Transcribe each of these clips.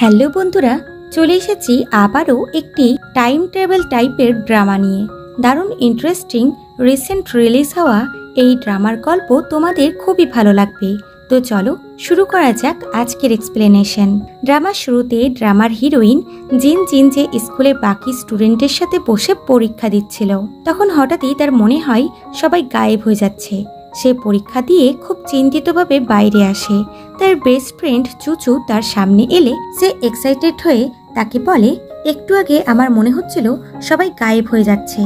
Hello বন্ধুরা, চলে এসেছি আবারও একটি টাইম ট্রাভেল টাইপের ড্রামা নিয়ে। দারুণ ইন্টারেস্টিং রিসেন্ট রিলিজ হওয়া এই ড্রামার গল্প তোমাদের খুবই ভালো লাগবে। তো চলো শুরু করা যাক আজকের এক্সপ্লেনেশন। ড্রামার শুরুতে ড্রামার হিরোইন জিন যে স্কুলের বাকি স্টুডেন্টের সাথে বসে পরীক্ষা দিচ্ছিল, তখন হঠাৎই তার মনে হয় সবাই গায়েব হয়ে যাচ্ছে। সে পরীক্ষা দিয়ে খুব চিন্তিতভাবে বাইরে আসে। তার বেস্ট ফ্রেন্ড চুচু তার সামনে এলে সে এক্সাইটেড হয়ে তাকে বলে, একটু আগে আমার মনে হচ্ছিল সবাই গায়েব হয়ে যাচ্ছে।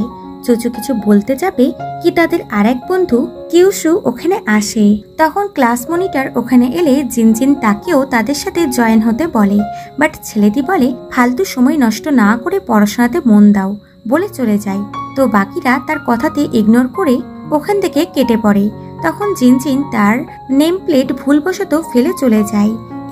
চুচু কিছু বলতে যাবে কি তাদের আরেক বন্ধু কিউশু ওখানে আসে। তখন ক্লাস মনিটর ওখানে এলে জিন তাকেও তাদের সাথে জয়েন হতে বলে, বাট ছেলেটি বলে ফালতু সময় নষ্ট না করে পড়াশোনাতে মন দাও বলে চলে যায়। তো বাকিরা তার কথাতে ইগনোর করে ওখান থেকে কেটে পড়ে। তখন জিন তার নেম প্লেট ভুলবশত ফেলে চলে যায়।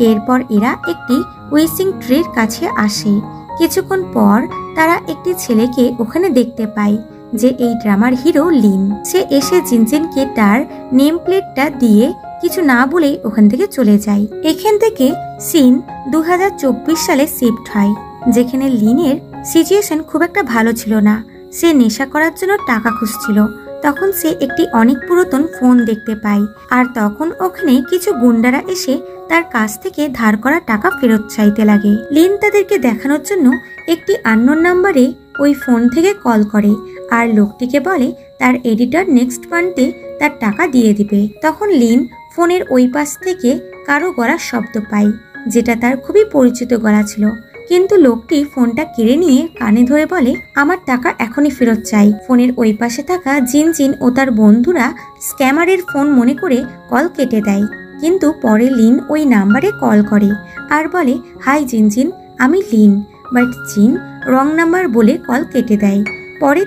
এরপর এরা একটি উইসিং ট্রির কাছে আসে। কিছুক্ষণ পর তারা একটি ছেলেকে ওখানে দেখতে পায়, যে এই ড্রামার হিরো লিন। সে এসে জিনকে তার নেম প্লেটটা দিয়ে কিছু না বলেই ওখান থেকে চলে যায়। এখান থেকে সিন 2024 সালে শিফট হয়, যেখানে লিনের সিচুয়েশন খুব একটা ভালো ছিল না। সে নেশা করার জন্য টাকা খুঁজছিল। তখন সে একটি অনেক পুরাতন ফোন দেখতে পায়, আর তখন ওখানে কিছু গুন্ডারা এসে তার কাছ থেকে ধার করা টাকা ফেরত চাইতে লাগে। লিন তাদেরকে দেখানোর জন্য একটি আননোন নাম্বারে ওই ফোন থেকে কল করে, আর লোকটিকে বলে তার এডিটর নেক্সট মান্থে তার টাকা দিয়ে দিবে। তখন লিন ফোনের ওই পাশ থেকে কারো গলার শব্দ পায়, যেটা তার খুবই পরিচিত গলা ছিল। কিন্তু লোকটি ফোনটা কেড়ে নিয়ে কানে ধরে বলে, আমার টাকা এখনই ফেরত চাই। ফোনের ওই পাশে থাকা জিন ও তার বন্ধুরা স্ক্যামারের ফোন মনে করে কল কেটে দেয়। কিন্তু পরে লিন ওই নাম্বারে কল করে আর বলে, হাই জিন, আমি লিন। বাট জিন রং নাম্বার বলে কল কেটে দেয়। পরে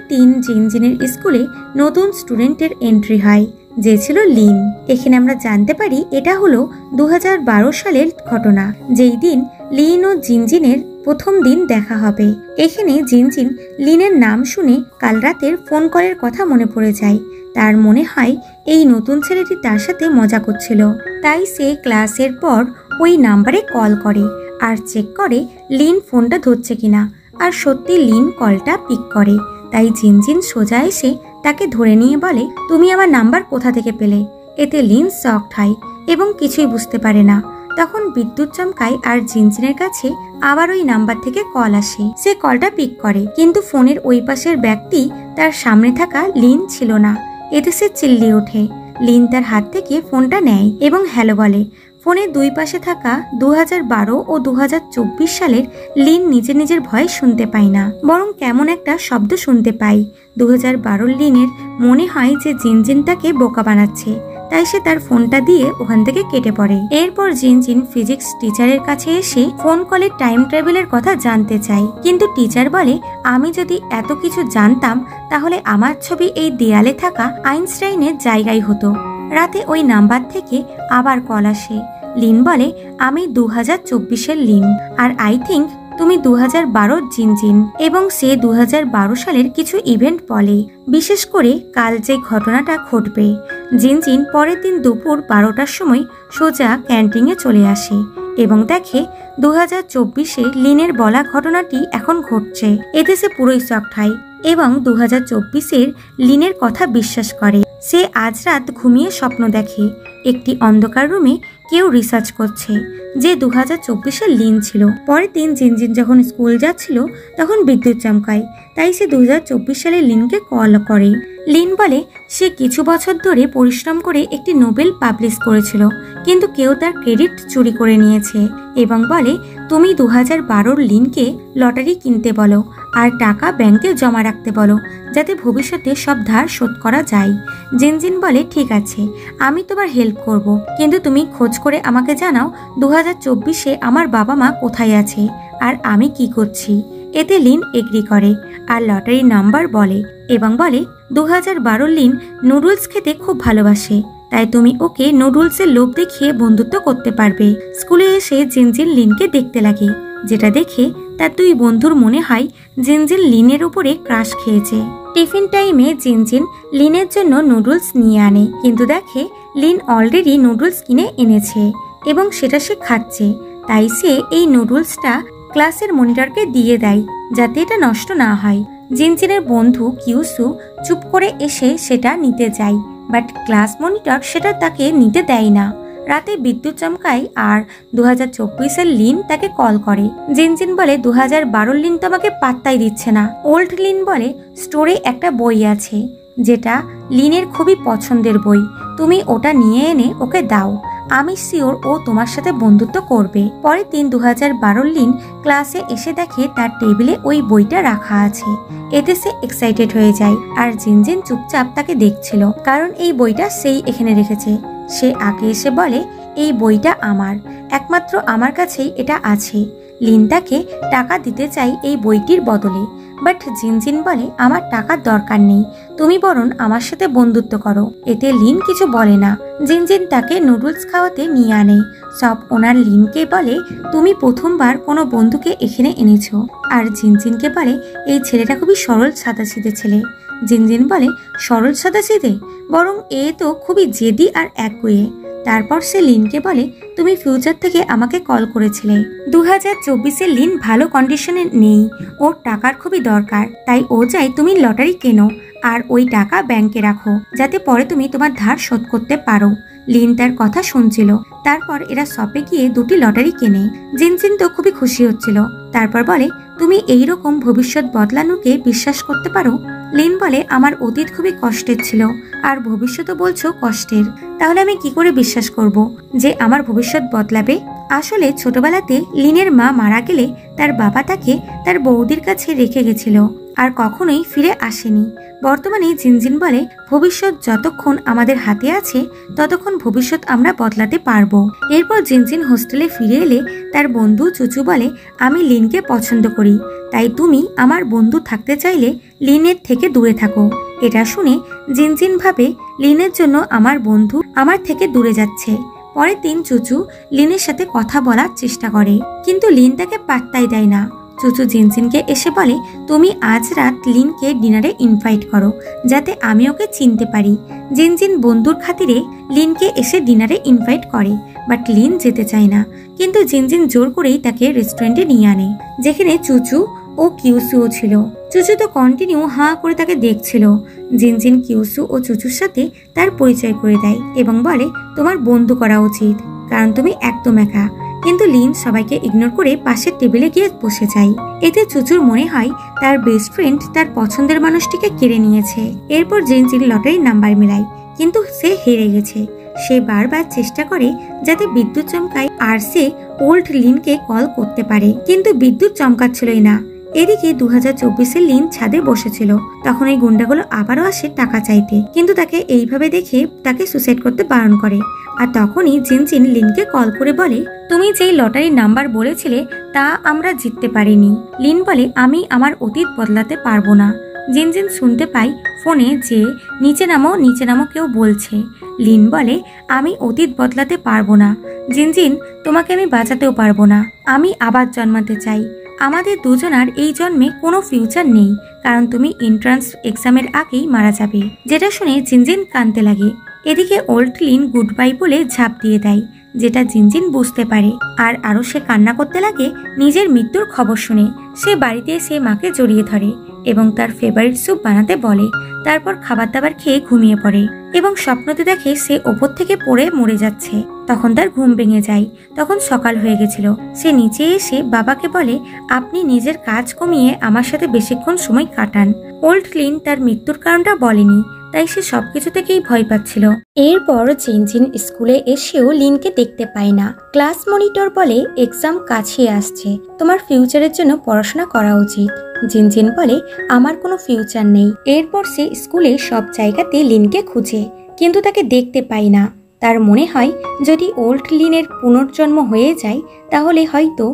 জিনের স্কুলে নতুন স্টুডেন্টের এন্ট্রি হয়, যে ছিল লিন। এখানে আমরা জানতে পারি এটা হলো 2012 সালের ঘটনা, যেই দিন লিন ও জিনের প্রথম দিন দেখা হবে। এখানে জিন লিনের নাম শুনে কাল রাতের ফোন কলের কথা মনে পড়ে যায়। তার মনে হয় এই নতুন ছেলেটি তার সাথে মজা করছিল, তাই সে ক্লাসের পর ওই নাম্বারে কল করে আর চেক করে লিন ফোনটা ধরছে কিনা। আর সত্যি লিন কলটা পিক করে। তাই জিন সোজা এসে তাকে ধরে নিয়ে বলে, তুমি আমার নাম্বার কোথা থেকে পেলে? এতে লিন শকড হয় এবং কিছুই বুঝতে পারে না। তখন বিদ্যুৎ চমকায় আর জিনের কাছে আবার ওই নাম্বার থেকে কল আসে। সে কলটা পিক করে, কিন্তু ফোনের ওই পাশের ব্যক্তি তার সামনে থাকা লিন ছিল না। এতে সে চিল্লিয়ে ওঠে। লিন তার হাত থেকে ফোনটা নেয় এবং হ্যালো বলে। ফোনের দুই পাশে থাকা 2012 ও 2024 সালের লিন নিজের ভয়ে শুনতে পায় না, বরং কেমন একটা শব্দ শুনতে পায়। 2012 লিনের মনে হয় যে জিন তাকে বোকা বানাচ্ছে, তাই সে তার ফোনটা দিয়ে ওখান থেকে কেটে পড়ে। এরপর জিন ফিজিক্স টিচারের কাছে এসে ফোন কলের টাইম ট্রাভেলের কথা জানতে চায়। কিন্তু টিচার বলে, আমি যদি এত কিছু জানতাম তাহলে আমার ছবি এই দেয়ালে থাকা আইনস্টাইনের জায়গায় হতো। রাতে ওই নাম্বার থেকে আবার কল আসে। লিন বলে, আমি 2024-এর লিন, আর আই থিঙ্ক তুমি 2012 জিন। এবং সে 2012 সালের কিছু ইভেন্ট বলে, বিশেষ করে কাল যে ঘটনাটা ঘটবে। জিন পরের দিন দুপুর 12টার সময় সোজা ক্যান্টিনে চলে আসে এবং দেখে 2024-এ লিনের বলা ঘটনাটি এখন ঘটছে। এতে সে পুরোই শকড হয় এবং 2024-এর লিনের কথা বিশ্বাস করে। সে আজ রাত ঘুমিয়ে স্বপ্ন দেখে একটি অন্ধকার রুমে কেউ রিসার্চ করছে, যে 2024-এর লিন ছিল। পরের দিন জিন যখন স্কুল যাচ্ছিল তখন বিদ্যুৎ চমকায়, তাই সে 2024 সালে লিনকে কল করে। লিন বলে সে কিছু বছর ধরে পরিশ্রম করে একটি নোবেল পাবলিশ করেছিল, কিন্তু কেউ তার ক্রেডিট চুরি করে নিয়েছে, এবং বলে তুমি 2012 লিনকে লটারি কিনতে বলো আর টাকা ব্যাংকে জমা রাখতে বলো, যাতে ভবিষ্যতে সব ধার শোধ করা যায়। জিন বলে, ঠিক আছে, আমি তোমার হেল্প করব, কিন্তু তুমি খোঁজ করে আমাকে জানাও 2024-এ আমার বাবা মা কোথায় আছে আর আমি কি করছি। এতে লিন এগ্রি করে আর লটারি নাম্বার বলে এবং বলে 2012 লিন নুডলস খেতে খুব ভালোবাসে, তাই তুমি ওকে নুডলসের লোভ দেখিয়ে বন্ধুত্ব করতে পারবে। স্কুলে এসে জিন লিনকে দেখতে লাগে, যেটা দেখে তার দুই বন্ধুর মনে হয় জিন লিনের উপরে ক্রাশ খেয়েছে। টিফিন টাইমে জিন লিনের জন্য নুডলস নিয়ে আনে, কিন্তু দেখে লিন অলরেডি নুডলস কিনে এনেছে এবং সেটা সে খাচ্ছে। তাই সে এই নুডলসটা ক্লাসের মনিটরকে দিয়ে দেয় যাতে এটা নষ্ট না হয়। জিনজিনের বন্ধু কিউসু চুপ করে এসে সেটা নিতে যায়, বাট ক্লাস মনিটর সেটা তাকে নিতে দেয় না। রাতে বিদ্যুৎ চমকায় আর 2024-এর লিন তাকে কল করে। জিনজিন বলে 2012-র লিন তো আমাকে পাত্তাই দিচ্ছে না। ওল্ড লিন বলে স্টোরে একটা বই আছে যেটা লিনের খুবই পছন্দের বই, তুমি ওটা নিয়ে এনে ওকে দাও, আমি শিওর ও তোমার সাথে বন্ধুত্ব করবে। পরের দিন 2012-র লিন ক্লাসে এসে দেখে তার টেবিলে ওই বইটা রাখা আছে। এতে সে এক্সাইটেড হয়ে যায় আর জিনজিন চুপচাপ তাকে দেখছিল, কারণ এই বইটা সেই এখানে রেখেছে। সে আগে এসে বলে এই বইটা আমার, একমাত্র আমার কাছেই এটা আছে। লিন তাকে টাকা দিতে চাই এই বইটির বদলে, বাট জিনজিন বলে আমার টাকার দরকার নেই, তুমি বরং আমার সাথে বন্ধুত্ব করো। এতে লিন কিছু বলে না। জিনজিন তাকে নুডলস খাওয়াতে নিয়ে আনে। সব ওনার লিনকে বলে তুমি প্রথমবার কোনো বন্ধুকে এখানে এনেছো, আর জিনজিনকে বলে এই ছেলেটা খুবই সরল সাদাসিধে ছেলে। জিনজিন বলে সরল সাদাসিধে, বরং এ তো খুবই জেদি আর একগুঁয়ে। তারপর সে লিনকে বলে তুমি ফিউচার থেকে আমাকে কল করেছিলে। 2024-এ লিন ভালো কন্ডিশনে নেই, ওর টাকার খুবই দরকার, তাই ও চাই তুমি লটারি কেনো আর ওই টাকা ব্যাংকে রাখো যাতে পরে তুমি তোমার ধার শোধ করতে পারো। লিন তার কথা শুনছিল। তারপর এরা শপে গিয়ে 2টি লটারি কেনে। জিনজিন তো খুবই খুশি হচ্ছিল। তারপর বলে তুমি এইরকম ভবিষ্যৎ বদলানোকে বিশ্বাস করতে পারো? লিন বলে আমার অতীত খুবই কষ্টের ছিল আর ভবিষ্যৎও বলছো কষ্টের, তাহলে আমি কি করে বিশ্বাস করব যে আমার ভবিষ্যৎ বদলাবে? আসলে ছোটবেলাতে লিনের মা মারা গেলে তার বাবা তাকে তার বৌদির কাছে রেখে গেছিল আর কখনোই ফিরে আসেনি। বর্তমানে জিনজিন বলে ভবিষ্যৎ যতক্ষণ আমাদের হাতে আছে ততক্ষণ ভবিষ্যৎ আমরা বদলাতে পারবো। এরপর জিনজিন হোস্টেলে ফিরে এলে তার বন্ধু চুচু বলে আমি লিনকে পছন্দ করি, তাই তুমি আমার বন্ধু থাকতে চাইলে লিনের থেকে দূরে থাকো। এটা শুনে জিনজিন ভাবে লিনের জন্য আমার বন্ধু আমার থেকে দূরে যাচ্ছে। পরের দিন চুচু লিনের সাথে কথা বলার চেষ্টা করে, কিন্তু লিন তাকে পাত্তাই দেয় না। চুচু জিনজিনকে এসে বলে তুমি আজ রাত লিনকে ডিনারে ইনভাইট করো যাতে আমি ওকে চিনতে পারি। জিনজিন বন্ধুর খাতিরে লিনকে এসে ডিনারে ইনভাইট করে, বাট লিন যেতে চায় না, কিন্তু জিনজিন জোর করেই তাকে রেস্টুরেন্টে নিয়ে আনে যেখানে চুচু ও কিউসুও ছিল। চুচু তো কন্টিনিউ হাঁ করে তাকে দেখছিল। জিনজিন কিউসু ও চুচুর সাথে তার পরিচয় করে দেয় এবং বলে তোমার বন্ধু করা উচিত, কারণ তুমি একদম একা। কিন্তু লিন সবাইকে ইগনোর করে পাশের টেবিলে গিয়ে বসে যায়। এতে চুচুর মনে হয় তার বেস্ট ফ্রেন্ড তার পছন্দের মানুষটিকে কেড়ে নিয়েছে। এরপর জিনজিন লটারির নাম্বার মেলায়, কিন্তু সে হেরে গেছে। সে বারবার চেষ্টা করে যাতে বিদ্যুৎ চমকায় আর সে ওল্ড লিনকে কল করতে পারে, কিন্তু বিদ্যুৎ চমকাচ্ছিলই না। এদিকে 2024-এর লিন ছাদে বসেছিল। তখন এই গুন্ডাগুলো আবারও আসে টাকা চাইতে, কিন্তু তাকে এইভাবে দেখে তাকে সুসাইড করতে বারণ করে। আর তখনই জিনজিন লিনকে কল করে বলে তুমি যেই লটারির নাম্বার বলেছিলে তা আমরা জিততে পারিনি। লিন বলে আমি আমার অতীত বদলাতে পারবো না। জিনজিন শুনতে পাই ফোনে যে নিচে নামো কেউ বলছে। লিন বলে আমি অতীত বদলাতে পারবো না জিনজিন, তোমাকে আমি বাঁচাতেও পারবো না, আমি আবার জন্মাতে চাই। আমাদের দুজনার এই জন্মে কোনো ফিউচার নেই, কারণ তুমি এন্ট্রান্স এক্সামের আগেই মারা যাবে। যেটা শুনে জিনজিন কাঁদতে লাগে। এদিকে ওল্ড লিন গুড বাই বলে ঝাঁপ দিয়ে দেয়, যেটা জিনজিন বুঝতে পারে। আর আরো সে কান্না করতে লাগে নিজের মৃত্যুর খবর শুনে। সে বাড়িতে এসে মাকে জড়িয়ে ধরে এবং তার ফেভারিট স্যুপ বানাতে বলে। তারপর খাবার দাবার খেয়ে ঘুমিয়ে পড়ে এবং স্বপ্নতে দেখে সে ওপর থেকে পড়ে মরে যাচ্ছে। তখন তার ঘুম ভেঙে যায়। তখন সকাল হয়ে গেছিল। সে নিচে এসে বাবাকে বলে আপনি নিজের কাজ কমিয়ে আমার সাথে বেশিক্ষণ সময় কাটান। ওল্ড লিন তার মৃত্যুর কারণটা বলেনি, তাই সে সবকিছু থেকেই ভয় পাচ্ছিল। এরপর জিনজিন স্কুলে এসেও লিনকে দেখতে পায় না। ক্লাস মনিটর বলে এক্সাম কাছে আসছে, তোমার ফিউচারের জন্য পড়াশোনা করা উচিত। জিনজিন বলে আমার কোনো ফিউচার নেই। এরপর সে স্কুলে সব জায়গাতে লিনকে খুঁজে, কিন্তু তাকে দেখতে পায় না। তার মনে হয় যদি ওল্ড লিনের পুনর্জন্ম হয়ে যায় তাহলে হয়তো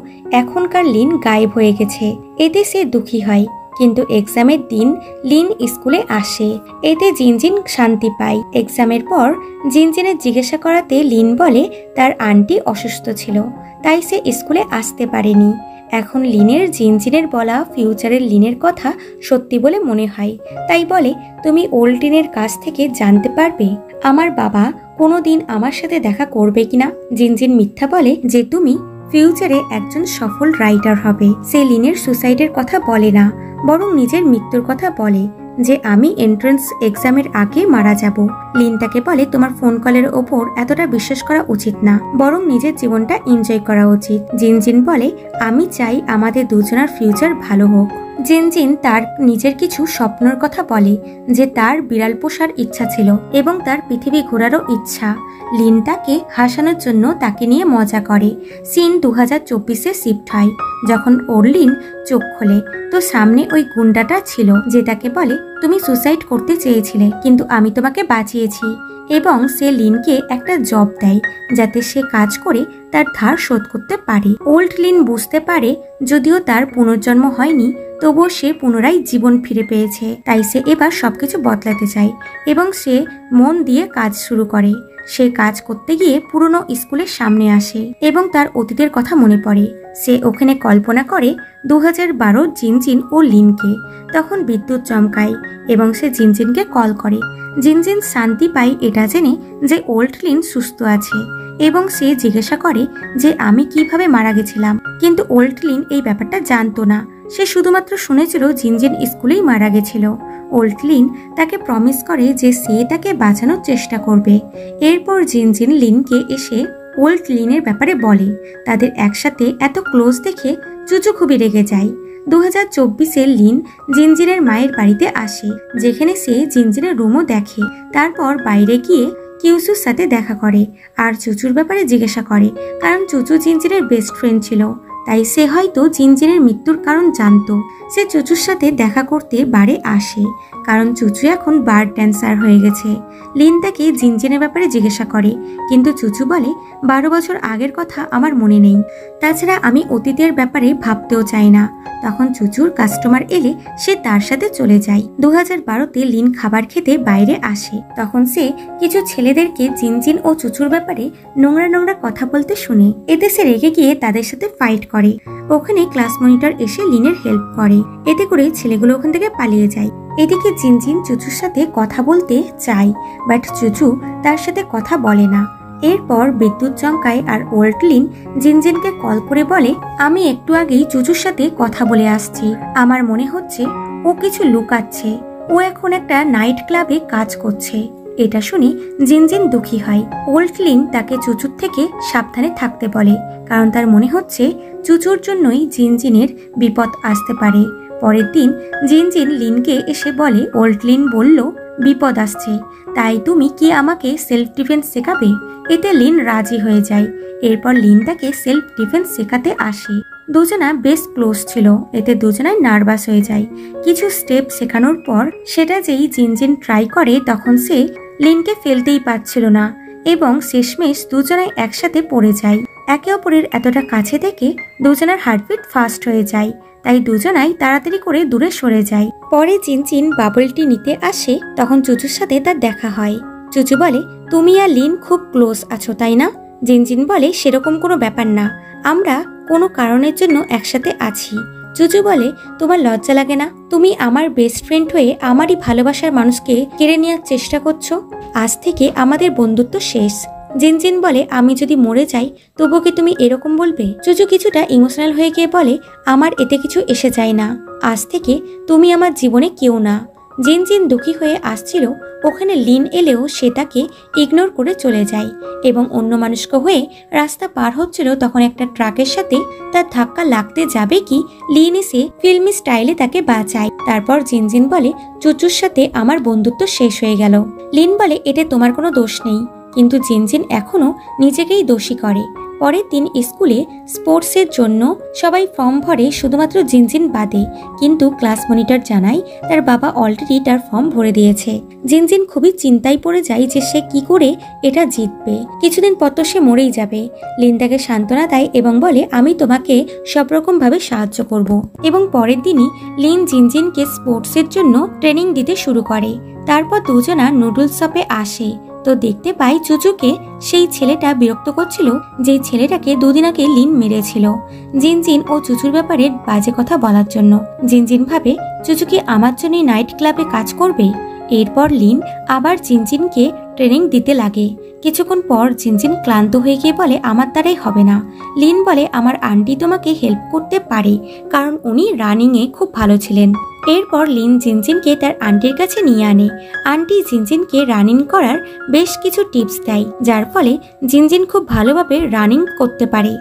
এখনকার লিন গায়েব হয়ে গেছে। এতে সে দুঃখী হয়। কিন্তু এক্সামের দিন লিন স্কুলে আসে, এতে জিনজিন শান্তি পায়। এক্সামের পর জিনজিনের জিজ্ঞাসা করাতে লিন বলে তার আন্টি অসুস্থ ছিল, তাই সে স্কুলে আসতে পারেনি। এখন লিনের জিনজিনের বলা ফিউচারের লিনের কথা সত্যি বলে মনে হয়, তাই বলে তুমি ওল্ড লিনের কাছ থেকে জানতে পারবে আমার বাবা কোনোদিন আমার সাথে দেখা করবে কিনা। জিনজিন মিথ্যা বলে যে তুমি ফিউচারে একজন সফল রাইটার হবে। সে লিনের সুসাইডের কথা বলে না, বরং নিজের মৃত্যুর কথা বলে, যে আমি এন্ট্রান্স এক্সামের আগে মারা যাব। লিন তাকে বলে তোমার ফোন কলের ওপর এতটা বিশ্বাস করা উচিত না, বরং নিজের জীবনটা এনজয় করা উচিত। জিনজিন বলে আমি চাই আমাদের দুজনের ফিউচার ভালো হোক। জিনজিন তার নিজের কিছু স্বপ্নের কথা বলে, যে তার বিড়াল পোষার ইচ্ছা ছিল এবং তার পৃথিবী ঘোরারও ইচ্ছা। লিন তাকে হাসানোর জন্য তাকে নিয়ে মজা করে। সিন 2024-এ শিফট হয়। যখন ওরলিন চোখ খোলে তো সামনে ওই গুন্ডাটা ছিল, যে তাকে বলে তুমি সুসাইড করতে চেয়েছিলে কিন্তু আমি তোমাকে বাঁচিয়েছি, এবং সে লিনকে একটা জব দেয় যাতে সে কাজ করে তার ধার শোধ করতে পারে। ওল্ড লিন বুঝতে পারে যদিও তার পুনর্জন্ম হয়নি, তবুও সে পুনরায় জীবন ফিরে পেয়েছে। তাই সে এবার সবকিছু বদলাতে চায় এবং সে মন দিয়ে কাজ শুরু করে। সে কাজ করতে গিয়ে পুরনো স্কুলের সামনে আসে এবং তার অতীতের কথা মনে পড়ে। সে ওখানে কল্পনা করে 2012 জিনজিন ও লিনকে। তখন বিদ্যুৎ চমকায় এবং সে জিনজিনকে কল করে। জিনজিন শান্তি পায় এটা জেনে যে ওল্ড লিন সুস্থ আছে এবং সে জিজ্ঞাসা করে যে আমি কিভাবে মারা গেছিলাম, কিন্তু ওল্ড লিন এই ব্যাপারটা জানতো না। সে শুধুমাত্র শুনেছিল জিনজিন স্কুলেই মারা গেছিল। ওল্ড লিন তাকে প্রমিস করে যে সে তাকে বাঁচানোর চেষ্টা করবে। এরপর জিনজিন লিনকে এসে ওল্ড লিনের ব্যাপারে বলে। তাদের একসাথে এত ক্লোজ দেখে চুচু খুবই রেগে যায়। 2024-এ লিন জিনজিনের মায়ের বাড়িতে আসে, যেখানে সে জিনজিনের রুমও দেখে। তারপর বাইরে গিয়ে কিউসুর সাথে দেখা করে আর চুচুর ব্যাপারে জিজ্ঞাসা করে, কারণ চুচু জিনজিনের বেস্ট ফ্রেন্ড ছিল। তাই সে হয়তো জিনজিনের মৃত্যুর কারণ জানতো। সে চুচুর সাথে দেখা করতে বারে আসে, কারণ চুচু এখন বার ড্যান্সার হয়ে গেছে। লিন তাকে জিনজিনের ব্যাপারে জিজ্ঞাসা করে, কিন্তু চুচু বলে 12 বছর আগের কথা আমার মনে নেই, তাছাড়া আমি অতীতের ব্যাপারে ভাবতেও চাই না। তখন চুচুর কাস্টমার এলে সে তার সাথে চলে যায়। 2012-তে লিন খাবার খেতে বাইরে আসে। তখন সে কিছু ছেলেদেরকে জিনজিন ও চুচুর ব্যাপারে নোংরা নোংরা কথা বলতে শুনে। এতে সে রেগে গিয়ে তাদের সাথে ফাইট করে। ওখানে ক্লাস মনিটর এসে লিনের হেল্প করে। এতে করে ছেলেগুলো ওখান থেকে পালিয়ে যায়। এদিকে জিনজিন চুচুর সাথে কথা বলতে চায়, বাট চুচু তার সাথে কথা বলে না। এরপর বিদ্যুৎ চমকায় আর ওল্ড লিন জিনজিনকে কল করে বলে আমি একটু আগেই চুচুর সাথে কথা বলে আসছি। আমার মনে হচ্ছে ও কিছু লুকাচ্ছে। ও এখন একটা নাইট ক্লাবে কাজ করছে। এটা শুনে জিনজিন দুঃখী হয়। ওল্ড লিন তাকে চুচুর থেকে সাবধানে থাকতে বলে, কারণ তার মনে হচ্ছে চুচুর জন্যই জিনজিনের বিপদ আসতে পারে। পরের দিন জিনজিন লিনকে এসে বলে ওল্ড লিন বলল বিপদ আসছে, তাই তুমি কি আমাকে সেলফ ডিফেন্স শেখাবে? এতে লিন রাজি হয়ে যায়। এরপর লিন তাকে সেলফ ডিফেন্স শেখাতে আসে। দুজনা বেশ ক্লোজ ছিল, এতে দুজনাই নার্ভাস হয়ে যায়। কিছু স্টেপ শেখানোর পর সেটা যেই জিনজিন ট্রাই করে, তখন সে লিনকে ফেলতেই পারছিল না এবং শেষমেশ দুজনাই একসাথে পড়ে যায়। একে অপরের এতটা কাছে থেকে দুজনের হার্টবিট ফাস্ট হয়ে যায়, তাই দুজনাই তাড়াতাড়ি করে দূরে সরে যায়। পরে জিনজিন বাবলটি নিতে আসে, তখন চুচুর সাথে তার দেখা হয়। চুচু বলে তুমি আর লিন খুব ক্লোজ আছো তাই না? জিনজিন বলে সেরকম কোনো ব্যাপার না, আমরা কোনো কারণের জন্য একসাথে আছি। চুচু বলে তোমার লজ্জা লাগে না? তুমি আমার বেস্ট ফ্রেন্ড হয়ে আমারই ভালোবাসার মানুষকে কেড়ে নেওয়ার চেষ্টা করছো। আজ থেকে আমাদের বন্ধুত্ব শেষ। জিনজিন বলে আমি যদি মরে যাই তবুও কি তুমি এরকম বলবে? চুচু কিছুটা ইমোশনাল হয়ে গিয়ে বলে আমার এতে কিছু এসে যায় না, আজ থেকে তুমি আমার জীবনে কেউ না। জিনজিন দুঃখী হয়ে আসছিল, ওখানে লিন এলেও সে তাকে ইগনোর করে চলে যায় এবং অন্য মানুষকে হয়ে রাস্তা পার হচ্ছিল। তখন একটা ট্রাকের সাথে তার ধাক্কা লাগতে যাবে কি লিন এসে ফিল্মি স্টাইলে তাকে বাঁচায়। তারপর জিনজিন বলে চুচুর সাথে আমার বন্ধুত্ব শেষ হয়ে গেল। লিন বলে এতে তোমার কোনো দোষ নেই, কিন্তু জিনজিন এখনো নিজেকেই দোষী করে। পরের দিন স্কুলে স্পোর্টসের জন্য সবাই ফর্ম ভরে, শুধুমাত্র জিনজিন বাদে। কিন্তু ক্লাস মনিটর জানায় তার বাবা অলরেডি তার ফর্ম ভরে দিয়েছে। জিনজিন খুবই চিন্তায় পড়ে যায় যে সে কি করে এটা জিতবে। কিছুদিন পর তো সে মরেই যাবে। লিন তাকে সান্ত্বনা দেয় এবং বলে আমি তোমাকে সব রকম ভাবে সাহায্য করব। এবং পরের দিনই লিন জিনজিনকে স্পোর্টসের জন্য ট্রেনিং দিতে শুরু করে। তারপর দুজনা নুডলস শপে আসে তো দেখতে পাই চুচুকে সেই ছেলেটা বিরক্ত করছিল, যে ছেলেটাকে দুদিন আগে লিন মেরেছিল জিনজিন ও চুচুর ব্যাপারে বাজে কথা বলার জন্য। জিনজিন ভাবে চুচু কি আমার জন্য নাইট ক্লাবে কাজ করবে। এরপর লিন আবার জিনজিনকে ট্রেনিং দিতে লাগে, কিছুক্ষণ পর জিনজিন ক্লান্ত হয়ে গিয়ে বলে আমার দ্বারাই হবে না। লিন বলে আমার আন্টি তোমাকে হেল্প করতে পারে, কারণ উনি রানিংয়ে খুব ভালো ছিলেন। এরপর লিন জিনজিনকে তার আন্টির কাছে নিয়ে আনে। আন্টি জিনজিনকে রানিং করার বেশ কিছু টিপস দেয়, যার ফলে জিনজিন খুব ভালোভাবে রানিং করতে পারে।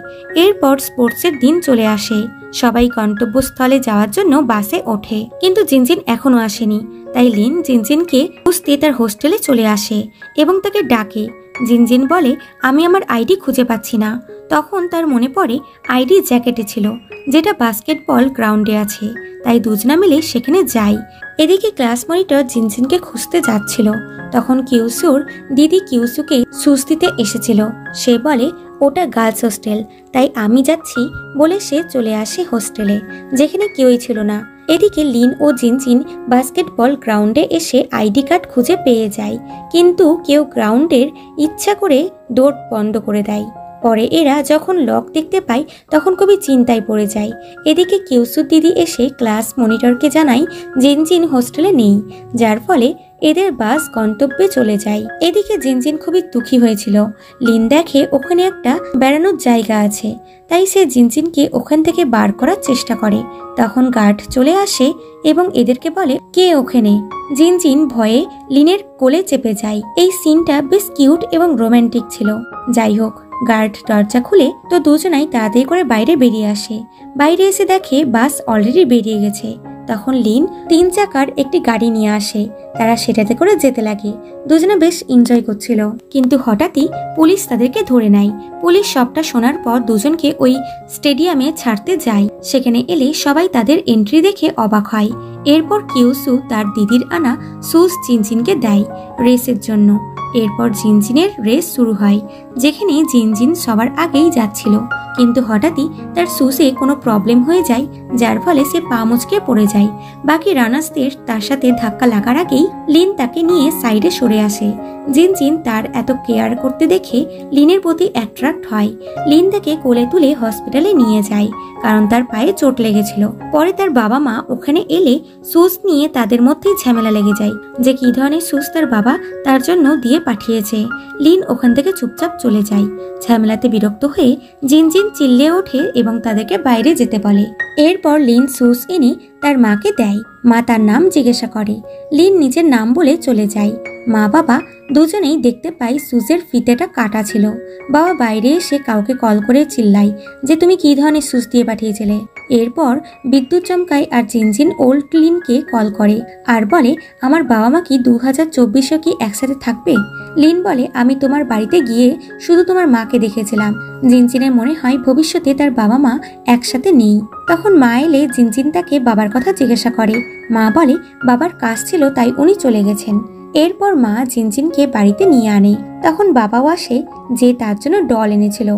এরপর স্পোর্টসের দিন চলে আসে। সবাই গন্তব্যস্থলে যাওয়ার জন্য বাসে ওঠে, কিন্তু জিনজিন এখনো আসেনি। তাই লিন জিনজিনকে খুঁজতে তার হোস্টেলে চলে আসে এবং তাকে ডাকে। জিনজিন বলে আমি আমার আইডি খুঁজে পাচ্ছি না। তখন তার মনে পড়ে আইডি জ্যাকেটে ছিল, যেটা বাস্কেটবল গ্রাউন্ডে আছে। তাই দুজনা মিলে সেখানে যায়। এদিকে ক্লাস মনিটর জিনজিনকে খুঁজতে যাচ্ছিল। তখন কিউসুর দিদি কিউসুকে সুস দিতে এসেছিল। সে বলে ওটা গার্লস হোস্টেল, তাই আমি যাচ্ছি বলে সে চলে আসে হোস্টেলে, যেখানে কেউই ছিল না। এদিকে লিন ও জিনজিন বাস্কেটবল গ্রাউন্ডে এসে আইডি কার্ড খুঁজে পেয়ে যায়, কিন্তু কেউ গ্রাউন্ডের ইচ্ছা করে ডোর বন্ধ করে দেয়। পরে এরা যখন লক দেখতে পায় তখন খুবই চিন্তায় পড়ে যায়। এদিকে কিউসুর দিদি এসে ক্লাস মনিটরকে জানায় জিনজিন হোস্টেলে নেই, যার ফলে এদের বাস গন্তব্যে চলে যায়। এদিকে জিনজিন খুবই দুঃখী হয়েছিল। লিন দেখে ওখানে একটা বেড়ানোর জায়গা আছে, তাই সে জিনজিনকে ওখান থেকে বার করার চেষ্টা করে। তখন গার্ড চলে আসে এবং এদেরকে বলে কে ওখানে। জিনজিন ভয়ে লিনের কোলে চেপে যায়। এই সিনটা বেশ কিউট এবং রোমান্টিক ছিল। যাই হোক, গার্ড দরজা খুলে তো দুজনাই তাড়াতাড়ি করে বাইরে বেরিয়ে আসে। বাইরে এসে দেখে বাস অলরেডি বেরিয়ে গেছে। তখন লিন 3 চাকার একটি গাড়ি নিয়ে আসে। তারা সেটাতে করে যেতে লাগে। দুজনে বেশ এনজয় করছিল, কিন্তু হঠাৎই পুলিশ তাদেরকে ধরে নেয়। পুলিশ সবটা শোনার পর দুজনকে ওই স্টেডিয়ামে ছাড়তে যায়। সেখানে এলে সবাই তাদের এন্ট্রি দেখে অবাক হয়। এরপর কিউসু তার দিদির আনা সুস জিনজিনকে দেয় রেসের জন্য। এরপর জিনজিনের রেস শুরু হয়, যেখানে জিনজিন সবার আগেই যাচ্ছিল, কিন্তু হঠাৎই তার সুসে কোনো প্রবলেম হয়ে যায়, যার ফলে সে পা মুচকে পড়ে যায়। বাকি রানার্সদের তার সাথে ধাক্কা লাগার আগেই লিন তাকে নিয়ে সাইডে সরে আসে। জিনজিন তার এত কেয়ার করতে দেখে লিনের প্রতি অ্যাট্রাক্ট হয়। লিন তাকে কোলে তুলে হসপিটালে নিয়ে যায়, কারণ তার পায়ে চোট লেগেছিল। পরে তার বাবা মা ওখানে এলে সুস নিয়ে তাদের মধ্যেই ঝামেলা লেগে যায়, যে কি ধরনের সুস তার বাবা তার জন্য দিয়ে পাঠিয়েছে। লিন ওখান থেকে চুপচাপ চলে যায়। ঝামেলাতে বিরক্ত হয়ে জিনজিন চিল্লে ওঠে এবং তাদেরকে বাইরে যেতে বলে। এরপর লিন সুস এনে তার মাকে দেয়। মা তার নাম জিজ্ঞাসা করে। লিন নিজের নাম বলে চলে যায়। মা বাবা দুজনেই দেখতে পায় সুজের ফিতেটা কাটা ছিল। বাবা বাইরে এসে কাউকে কল করে চিল্লায় যে তুমি কি ধরনের সুজ দিয়ে পাঠিয়েছিলে। এরপর বিদ্যুৎ চমকায় আর জিনজিন ওল্ড লিনকে কল করে আর বলে আমার বাবা মা কি 2024 কি একসাথে থাকবে। লিন বলে আমি তোমার বাড়িতে গিয়ে শুধু তোমার মাকে দেখেছিলাম। জিনজিনের মনে হয় ভবিষ্যতে তার বাবা মা একসাথে নেই। তখন মা এলে জিনজিন তাকে বাবার কথা জিজ্ঞাসা করে। মা বলে বাবার কাজ ছিল তাই উনি চলে গেছেন। এরপর মা জিনজিনকে বাড়িতে নিয়ে আনে। তখন বাবাও আসে, যে তার জন্য ডল এনেছিল,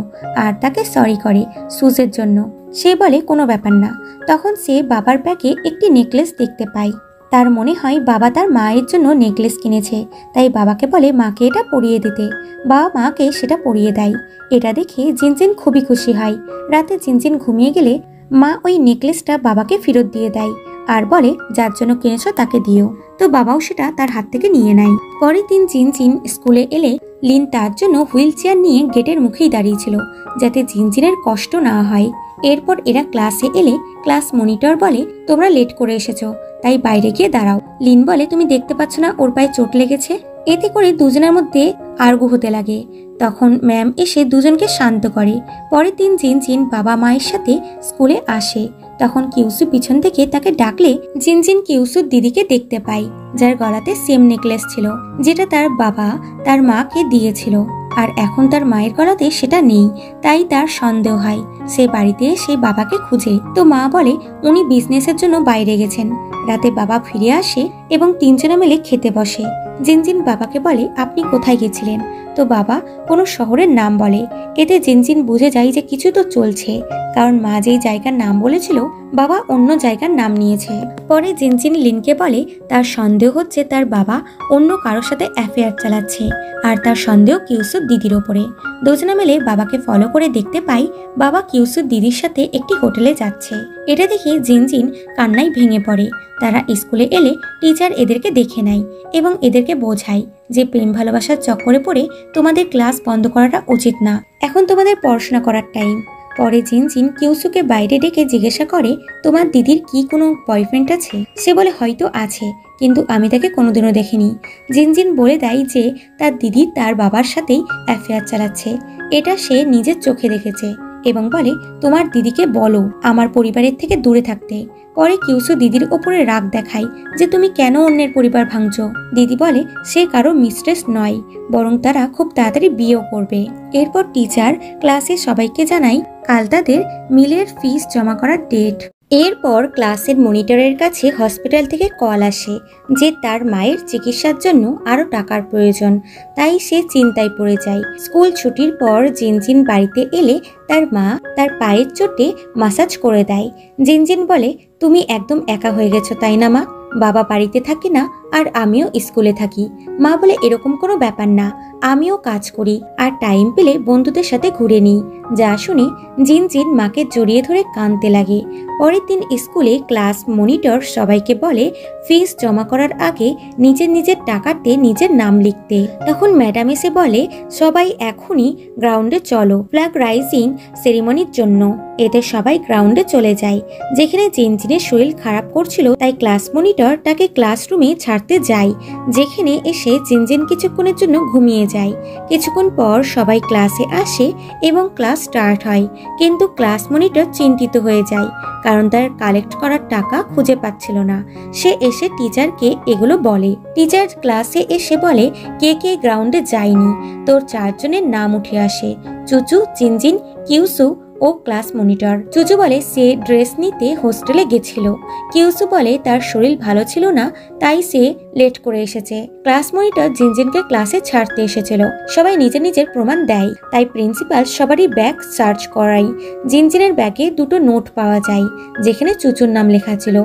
আর তাকে সরি করে সুজের জন্য। সে বলে কোনো ব্যাপার না। তখন সে বাবার ব্যাগে একটি নেকলেস দেখতে পায়। তার মনে হয় বাবা তার মায়ের জন্য নেকলেস কিনেছে, তাই বাবাকে বলে মাকে এটা পরিয়ে দিতে। বাবা মাকে সেটা পরিয়ে দেয়। এটা দেখে জিনজিন খুবই খুশি হয়। রাতে জিনজিন ঘুমিয়ে গেলে মা ওই নেকলেসটা বাবাকে ফেরত দিয়ে দেয় আর বলে যার জন্য কিনেছ তাকে দিও। তো বাবাও সেটা তার হাত থেকে নিয়ে নেয়। পরের দিন জিনজিন স্কুলে এলে লিন তার জন্য হুইল চেয়ার নিয়ে গেটের মুখেই দাঁড়িয়েছিল, যাতে জিনজিনের কষ্ট না হয়। এরপর এরা ক্লাসে এলে ক্লাস মনিটর বলে তোমরা লেট করে এসেছো, তাই বাইরে গিয়ে দাঁড়াও। লিন বলে তুমি দেখতে পাচ্ছ না ওর পায়ে চোট লেগেছে। এতে করে দুজনের মধ্যে আর্গু হতে লাগে। তখন ম্যাম এসে দুজনকে শান্ত করে। পরের দিন জিনজিন বাবা মায়ের সাথে স্কুলে আসে। তখন কিউসু পিছন থেকে তাকে ডাকলে জিনজিন কিউসুর দিদিকে দেখতে পায়, যার গলাতে সেম নেকলেস ছিল, যেটা তার বাবা তার মাকে দিয়েছিল। আর এখন তার মায়ের গলাতে সেটা নেই, তাই তার সন্দেহ হয়। সে বাড়িতে এসে বাবাকে খুঁজে, তো মা বলে উনি বিজনেসের জন্য বাইরে গেছেন। রাতে বাবা ফিরে আসে এবং তিনজনে মিলে খেতে বসে। জিনজিন বাবাকে বলে আপনি কোথায় গেছিলেন। তো বাবা কোনো শহরের নাম বলে। এতে জিনজিন বুঝে যায় যে কিছু তো চলছে, কারণ মা যেই জায়গার নাম বলেছিল বাবা অন্য জায়গার নাম নিয়েছে। পরে জিনজিন লিনকে বলে তার সন্দেহ হচ্ছে তার বাবা অন্য কারোর সাথে অ্যাফেয়ার চালাচ্ছে, আর তার সন্দেহ কিউসুর দিদির ওপরে। দুজনে মিলে বাবাকে ফলো করে দেখতে পাই বাবা কিউসুর দিদির সাথে একটি হোটেলে যাচ্ছে। এটা দেখে জিনজিন কান্নায় ভেঙে পড়ে। তারা স্কুলে এলে টিচার এদেরকে দেখে নেয় এবং এদেরকে বোঝায় যে প্রেম ভালোবাসার চক্করে পড়ে তোমাদের ক্লাস বন্ধ করাটা উচিত না, এখন তোমাদের পড়াশোনা করার টাইম। পরে জিনজিন কিউসুকে বাইরে ডেকে জিজ্ঞাসা করে তোমার দিদির কি কোনো বয়ফ্রেন্ড আছে? সে বলে হয়তো আছে, কিন্তু আমি তাকে কোনোদিনও দেখিনি। জিনজিন বলে দেয় যে তার দিদি তার বাবার সাথেই অ্যাফেয়ার চালাচ্ছে, এটা সে নিজের চোখে দেখেছে, এবং বলে তোমার দিদিকে বলো আমার পরিবারের থেকে দূরে থাকতে। পরে কিউসু দিদির ওপরে রাগ দেখায় যে তুমি কেন অন্যের পরিবার ভাঙছো। দিদি বলে সে কারো মিস্ট্রেস নয়, বরং তারা খুব তাড়াতাড়ি বিয়েও করবে। এরপর টিচার ক্লাসে সবাইকে জানায় কাল তাদের মিলের ফিস জমা করার ডেট। এরপর ক্লাসের মনিটরের কাছে হসপিটাল থেকে কল আসে যে তার মায়ের চিকিৎসার জন্য আরো টাকার প্রয়োজন, তাই সে চিন্তায় পড়ে যায়। স্কুল ছুটির পর জিনজিন বাড়িতে এলে তার মা তার পায়ের চোটে মাসাজ করে দেয়। জিনজিন বলে তুমি একদম একা হয়ে গেছো তাই না মা? বাবা বাড়িতে থাকে না আর আমিও স্কুলে থাকি। মা বলে এরকম কোনো ব্যাপার না, আমিও কাজ করি আর টাইম পেলে বন্ধুদের সাথে ঘুরে নিই। যা শুনে জিনজিন মাকে জড়িয়ে ধরে কাঁদতে লাগে। পরের দিন স্কুলে ক্লাস মনিটর সবাইকে বলে ফিস জমা করার আগে নিজের নিজের টাকাতে নিজের নাম লিখতে। তখন ম্যাডাম এসে বলে সবাই এখনই গ্রাউন্ডে চলো ফ্ল্যাগ রাইজিং সেরিমনির জন্য। এতে সবাই গ্রাউন্ডে চলে যায়। যেখানে জিনজিনের শরীর খারাপ করছিল তাই ক্লাস মনিটর তাকে ক্লাসরুমে ছাড়তে যায়, যেখানে এসে জিনজিন কিছুক্ষণের জন্য ঘুমিয়ে যায়। কিছুক্ষণ পর সবাই ক্লাসে আসে এবং ক্লাস স্টার্ট হয়, কিন্তু ক্লাস মনিটর চিন্তিত হয়ে যায় কারণ তার কালেক্ট করার টাকা খুঁজে পাচ্ছিল না। সে এসে টিচারকে এগুলো বলে। টিচার ক্লাসে এসে বলে কে কে গ্রাউন্ডে যায়নি। তোর 4 জনের নাম উঠে আসে, চুচু, জিনজিন, কিউসু ও ক্লাস মনিটর। চুচু বলে সে ড্রেস নিতে হোস্টেলে গেছিল। কিউসু বলে তার শরীর ভালো ছিল না তাই সে লেট করে এসেছে। ক্লাস মনিটর জিনজিনকে ক্লাসে ছাড়তে এসেছিল। সবাই নিজের নিজের প্রমাণ দেয়, তাই প্রিন্সিপাল সবারই ব্যাগ সার্চ করায়। জিনজিনের ব্যাগে 2টো নোট পাওয়া যায় যেখানে চুচুর নাম লেখা ছিল।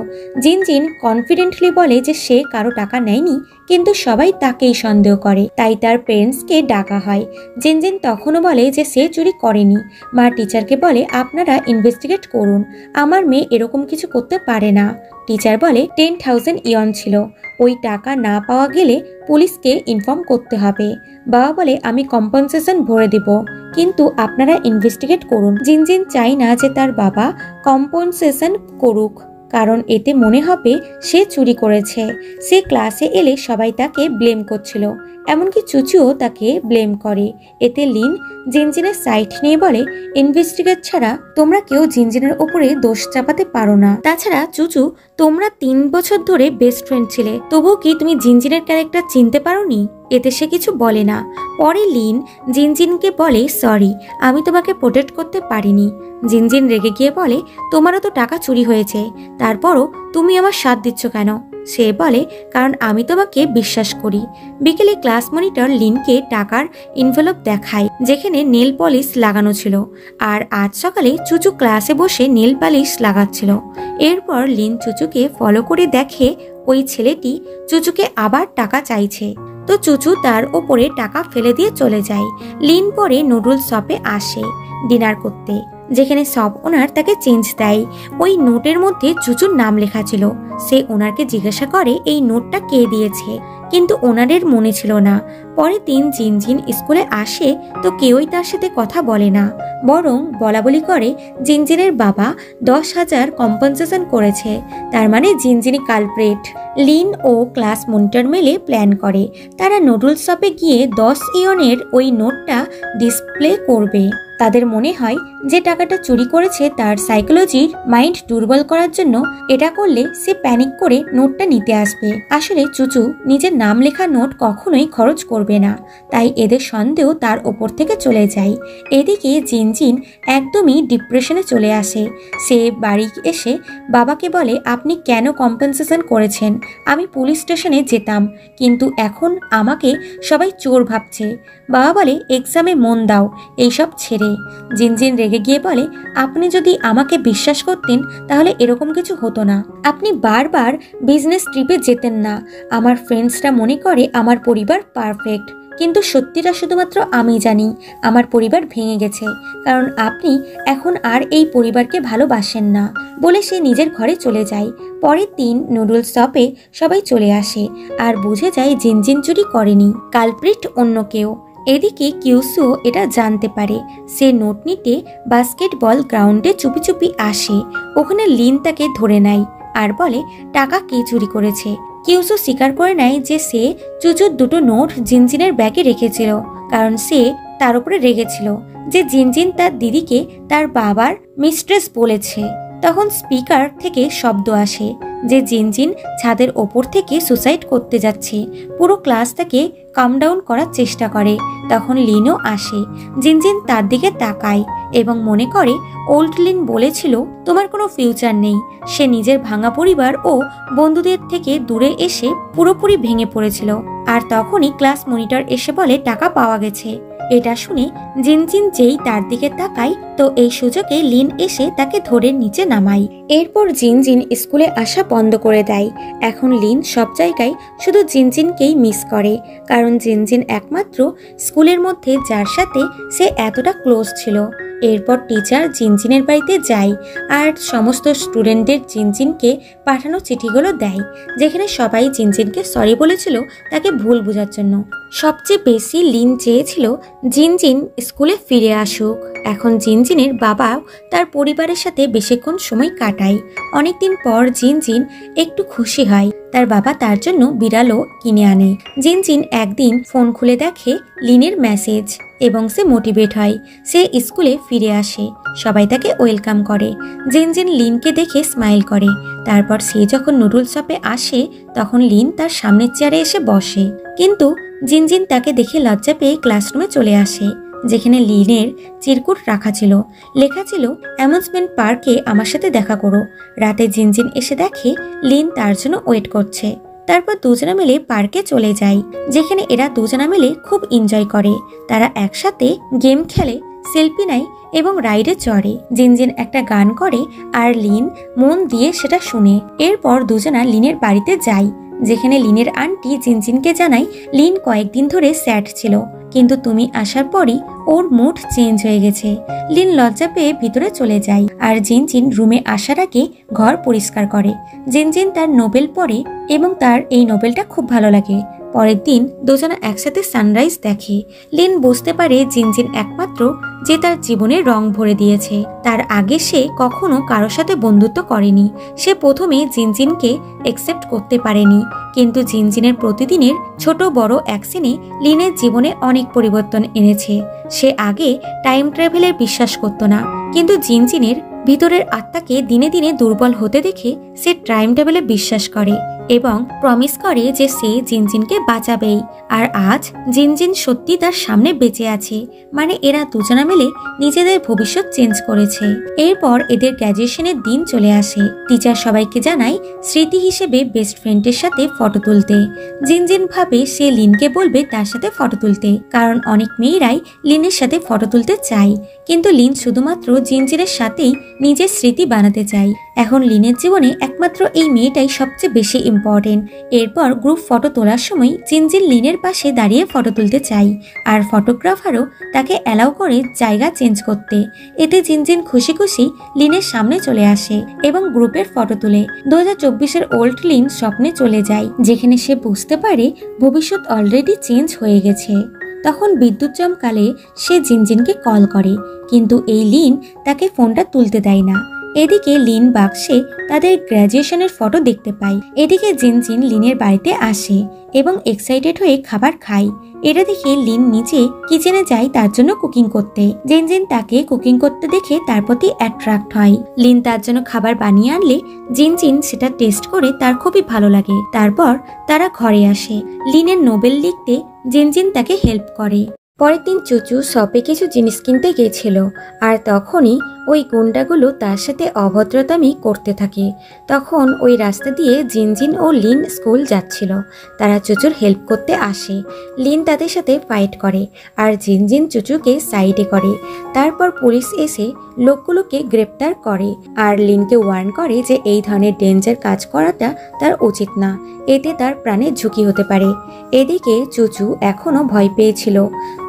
জিনজিন কনফিডেন্টলি বলে যে সে কারো টাকা নেয়নি, কিন্তু সবাই তাকেই সন্দেহ করে, তাই তার পেরেন্টসকে ডাকা হয়। জিনজিন তখনও বলে যে সে চুরি করেনি। মা টিচারকে বলে আপনারা ইনভেস্টিগেট করুন, আমার মেয়ে এরকম কিছু করতে পারে না। টিচার বলে 10,000 ইয়ন ছিল, ওই টাকা না পাওয়া গেলে পুলিশকে ইনফর্ম করতে হবে। বাবা বলে আমি কম্পেনসেশন ভরে দেব, কিন্তু আপনারা ইনভেস্টিগেট করুন। জিনজিন চায় না যে তার বাবা কম্পেনসেশন করুক, কারণ এতে মনে হবে সে চুরি করেছে। সে ক্লাসে এলে সবাই তাকে ব্লেম করছিল, এমনকি চুচুও তাকে ব্লেম করে। এতে লিন জিনজিনের সাইড নিয়ে বলে ইনভেস্টিগেট ছাড়া তোমরা কেউ জিনজিনের ওপরে দোষ চাপাতে পারো না। তাছাড়া চুচু, তোমরা 3 বছর ধরে বেস্ট ফ্রেন্ড ছিলে, তবুও কি তুমি জিনজিনের ক্যারেক্টার চিনতে পারোনি? এতে সে কিছু বলে না। পরে লিন জিনজিনকে বলে সরি, আমি তোমাকে প্রোটেক্ট করতে পারিনি। জিনজিন রেগে গিয়ে বলে তোমারও তো টাকা চুরি হয়েছে, তারপরও তুমি আমার সাথ দিচ্ছ কেন? সে বলে কারণ আমি তোমাকে বিশ্বাস করি। বিকেলে ক্লাস মনিটর লিনকে টাকার এনভেলপ দেখায় যেখানে নেল পলিশ লাগানো ছিল, আর আজ সকালে চুচু ক্লাসে বসে নেল পলিশ লাগাচ্ছিল। এরপর লিন চুচুকে ফলো করে দেখে ওই ছেলেটি চুচুকে আবার টাকা চাইছে, তো চুচু তার ওপরে টাকা ফেলে দিয়ে চলে যায়। লিন পরে নুডলস শপে আসে ডিনার করতে, যেখানে সব ওনার তাকে চেঞ্জ দেয়। ওই নোটের মধ্যে চুচুর নাম লেখা ছিল। সে ওনারকে জিজ্ঞাসা করে এই নোটটা কে দিয়েছে, কিন্তু ওনারের মনে ছিল না। পরের দিন জিনজিন স্কুলে আসে তো কেউই তার সাথে কথা বলে না, বরং বলাবলি করে জিনজিনের বাবা 10,000 কম্পেনসেশন করেছে, তার মানে জিনজিনই কালপ্রেট। লিন ও ক্লাস মনিটর মিলে প্ল্যান করে তারা নুডলস শপে গিয়ে 10 ইয়নের ওই নোটটা ডিসপ্লে করবে। তাদের মনে হয় যে টাকাটা চুরি করেছে তার সাইকোলজির মাইন্ড দুর্বল করার জন্য, এটা করলে সে প্যানিক করে নোটটা নিতে আসবে। আসলে চুচু নিজের নাম লেখা নোট কখনোই খরচ করবে করবে না, তাই এদের সন্দেহ তার ওপর থেকে চলে যায়। এদিকে জিনজিন একদমই ডিপ্রেশনে চলে আসে। সে বাড়ি এসে বাবাকে বলে, আপনি কেন কম্পেনসেশন করেছেন? আমি পুলিশ স্টেশনে যেতাম, কিন্তু এখন আমাকে সবাই চোর ভাবছে। বাবা বলে, এক্সামে মন দাও, এইসব ছেড়ে। জিনজিন রেগে গিয়ে বলে, আপনি যদি আমাকে বিশ্বাস করতেন তাহলে এরকম কিছু হতো না। আপনি বারবার বিজনেস ট্রিপে যেতেন না। আমার ফ্রেন্ডসরা মনে করে আমার পরিবার পারফেক্ট, কিন্তু সত্যিটা শুধুমাত্র আমি জানি। আমার পরিবার ভেঙে গেছে কারণ আপনি এখন আর এই পরিবারকে ভালোবাসেন না, বলে সে নিজের ঘরে চলে যায়। পরের দিন নুডলস শপে সবাই চলে আসে আর বুঝে যায় জিনজিন চুরি করেনি, কালপ্রিট অন্য কেউ। এদিকে কিউসু এটা জানতে পারে। সে নোট নিতে বাস্কেটবল গ্রাউন্ডে চুপি চুপি আসে। ওখানে লিন তাকে ধরে নেয় আর বলে, টাকা কে চুরি করেছে? কিউসু স্বীকার করে নেয় যে সে চুচুর দুটো নোট জিনজিনের ব্যাগে রেখেছিল, কারণ সে তার উপরে রেগেছিল যে জিনজিন তার দিদিকে তার বাবার মিস্ট্রেস বলেছে। তখন স্পিকার থেকে শব্দ আসে যে জিনজিন ছাদের ওপর থেকে সুসাইড করতে যাচ্ছে। পুরো ক্লাস তাকে কাম ডাউন করার চেষ্টা করে। তখন লিনও আসে। জিনজিন তার দিকে তাকায় এবং মনে করে ওল্ড লিন বলেছিল তোমার কোনো ফিউচার নেই। সে নিজের ভাঙা পরিবার ও বন্ধুদের থেকে দূরে এসে পুরোপুরি ভেঙে পড়েছিল। আর তখনই ক্লাস মনিটর এসে বলে টাকা পাওয়া গেছে। এটা শুনে জিনজিন যেই তার দিকে তাকায়, তো এই সুযোগে লিন এসে তাকে ধরে নিচে নামায়। এরপর জিনজিন স্কুলে আসা বন্ধ করে দেয়। এখন লিন সব জায়গায় শুধু জিনজিনকেই মিস করে, কারণ জিনজিন একমাত্র স্কুলের মধ্যে যার সাথে সে এতটা ক্লোজ ছিল। এরপর টিচার জিনজিনের বাড়িতে যায় আর সমস্ত স্টুডেন্টদের জিনজিনকে পাঠানো চিঠিগুলো দেয়, যেখানে সবাই জিনজিনকে সরি বলেছিল তাকে ভুল বোঝার জন্য। সবচেয়ে বেশি লিন চেয়েছিল জিনজিন স্কুলে ফিরে আসুক। এখন জিনজিনের বাবাও তার পরিবারের সাথে বেশিক্ষণ সময় কাটায়। অনেকদিন পর জিনজিন একটু খুশি হয়। তার বাবা তার জন্য বিড়ালও কিনে আনে। জিনজিন একদিন ফোন খুলে দেখে লিনের মেসেজ এবং সে মোটিভেট হয়। সে স্কুলে ফিরে আসে। সবাই তাকে ওয়েলকাম করে। জিনজিন লিনকে দেখে স্মাইল করে। তারপর সে যখন নুডলস শপে আসে তখন লিন তার সামনের চেয়ারে এসে বসে, কিন্তু জিনজিন তাকে দেখে লজ্জা পেয়ে ক্লাসরুমে চলে আসে, যেখানে লিনের চিরকুট রাখা ছিল। লেখা ছিল, অ্যামিউজমেন্ট পার্কে আমার সাথে দেখা করো। রাতে জিনজিন এসে দেখে লিন তার জন্য ওয়েট করছে। তারপর দুজনা মিলে পার্কে চলে যায়, যেখানে এরা দুজনা মিলে খুব এনজয় করে। তারা একসাথে গেম খেলে, সেলফি নেয় এবং রাইডে চড়ে। জিনজিন একটা গান করে আর লিন মন দিয়ে সেটা শুনে। এরপর দুজনা লিনের বাড়িতে যায়, যেখানে লিনের আন্টি জিনজিনকে জানায় লিন কয়েকদিন ধরে স্যাড ছিল, কিন্তু তুমি আসার পরই ওর মুড চেঞ্জ হয়ে গেছে। লিন লজ্জা পেয়ে ভিতরে চলে যায় আর জিনজিন রুমে আসার আগে ঘর পরিষ্কার করে। জিনজিন তার নোবেল পড়ে এবং তার এই নোবেলটা খুব ভালো লাগে। পরের দিন দুজনা একসাথে সানরাইজ দেখে। লিন বুঝতে পারে জিনজিন একমাত্র যে তার জীবনে রং ভরে দিয়েছে। তার আগে সে কখনো কারো সাথে বন্ধুত্ব করেনি। সে প্রথমে জিনজিনকে একসেপ্ট করতে পারেনি, কিন্তু জিনজিনের প্রতিদিনের ছোট বড় অ্যাকশনে লিনের জীবনে অনেক পরিবর্তন এনেছে। সে আগে টাইম ট্রাভেলের বিশ্বাস করত না, কিন্তু জিনজিনের ভিতরের আত্মাকে দিনে দিনে দুর্বল হতে দেখে সে টাইম ট্রাভেলে বিশ্বাস করে এবং প্রমিস করে যে সে জিনজিনকে বাঁচাবেই। আর আজ জিনজিন সত্যি তার সামনে বেঁচে আছে, মানে এরা দুজনা মিলে নিজেদের ভবিষ্যৎ চেঞ্জ করেছে। এরপর এদের গ্র্যাজুয়েশনের দিন চলে আসে। টিচার সবাইকে জানায় স্মৃতি হিসেবে বেস্ট ফ্রেন্ডের সাথে ফটো তুলতে। জিনজিন ভাবে সে লিনকে বলবে তার সাথে ফটো তুলতে, কারণ অনেক মেয়েরাই লিনের সাথে ফটো তুলতে চায়, কিন্তু লিন শুধুমাত্র জিনজিনের সাথেই নিজের স্মৃতি বানাতে চায়। এখন লিনের জীবনে একমাত্র এই মেয়েটাই সবচেয়ে বেশি ইম্পর্টেন্ট। এরপর গ্রুপ ফটো তোলার সময় জিনজিন লিনের পাশে দাঁড়িয়ে ফটো তুলতে চায়, আর ফটোগ্রাফারও তাকে অ্যালাউ করে জায়গা চেঞ্জ করতে। এতে জিনজিন খুশি খুশি লিনের সামনে চলে আসে এবং গ্রুপের ফটো তুলে। 2024-এর ওল্ড লিন স্বপ্নে চলে যায়, যেখানে সে বুঝতে পারে ভবিষ্যৎ অলরেডি চেঞ্জ হয়ে গেছে। তখন বিদ্যুৎ চমকালে সে জিনজিনকে কল করে, কিন্তু এই লিন তাকে ফোনটা তুলতে দেয় না। এদিকে লিন বাক্সে তাদের গ্র্যাজুয়েশনের ফটো দেখতে পায়। এদিকে জিনজিন লিনের বাড়িতে আসে এবং এক্সাইটেড হয়ে খাবার খায়। এটা দেখে লিন নিচে কিচেনে যায় তার জন্য কুকিং করতে। জিনজিন তাকে কুকিং করতে দেখে তার প্রতি অ্যাট্রাক্ট হয়। লিন তার জন্য খাবার বানিয়ে আনলে জিনজিন সেটা টেস্ট করে তার খুবই ভালো লাগে। তারপর তারা ঘরে আসে। লিনের নোবেল লিখতে জিনজিন তাকে হেল্প করে। পরের দিন চুচু শপে কিছু জিনিস কিনতে গিয়েছিল, আর তখনই ওই গুন্ডাগুলো তার সাথে অভদ্রতামি করতে থাকে। তখন ওই রাস্তা দিয়ে জিনজিন ও লিন স্কুল যাচ্ছিল। তারা চুচুর হেল্প করতে আসে। লিন তাদের সাথে ফাইট করে আর জিনজিন চুচুকে সাইডে করে। তারপর পুলিশ এসে লোকগুলোকে গ্রেপ্তার করে আর লিনকে ওয়ার্ন করে যে এই ধরনের ডেঞ্জার কাজ করাটা তার উচিত না, এতে তার প্রাণের ঝুঁকি হতে পারে। এদিকে চুচু এখনো ভয় পেয়েছিল।